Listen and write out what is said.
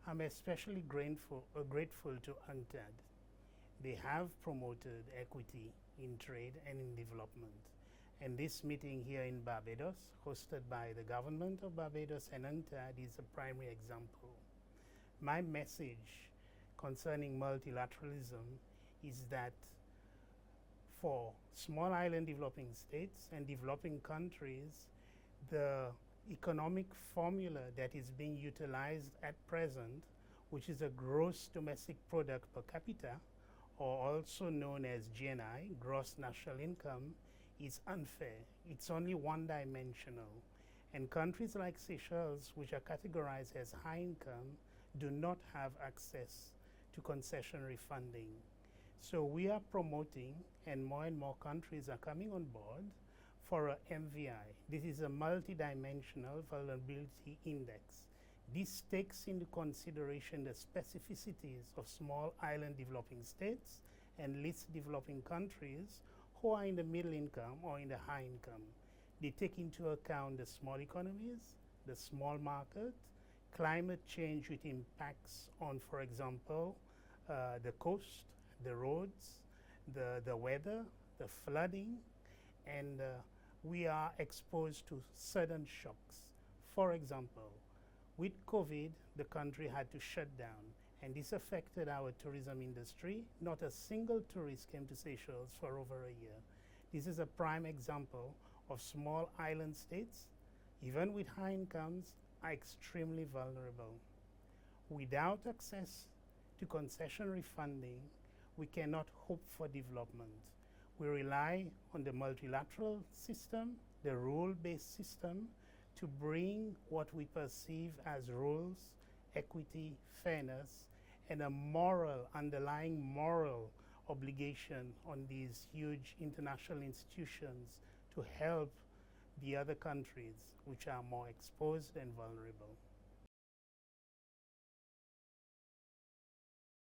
I'm especially grateful to UNCTAD. They have promoted equity in trade and in development. And this meeting here in Barbados, hosted by the government of Barbados and UNCTAD, is a primary example. My message concerning multilateralism is that for small island developing states and developing countries, the economic formula that is being utilized at present, which is a gross domestic product per capita, or also known as GNI, gross national income, is unfair. It's only one-dimensional. And countries like Seychelles, which are categorized as high income, do not have access to concessionary funding. So we are promoting, and more countries are coming on board, for a MVI. This is a multidimensional vulnerability index. This takes into consideration the specificities of small island developing states and least developing countries who are in the middle income or in the high income. They take into account the small economies, the small market, climate change with impacts on, for example, the coast, the roads, the weather, the flooding, and we are exposed to sudden shocks. For example, with COVID, the country had to shut down, and this affected our tourism industry. Not a single tourist came to Seychelles for over a year. This is a prime example of small island states, even with high incomes, are extremely vulnerable. Without access to concessionary funding, we cannot hope for development. We rely on the multilateral system, the rule-based system, to bring what we perceive as rules, equity, fairness, and a underlying moral obligation on these huge international institutions to help the other countries which are more exposed and vulnerable.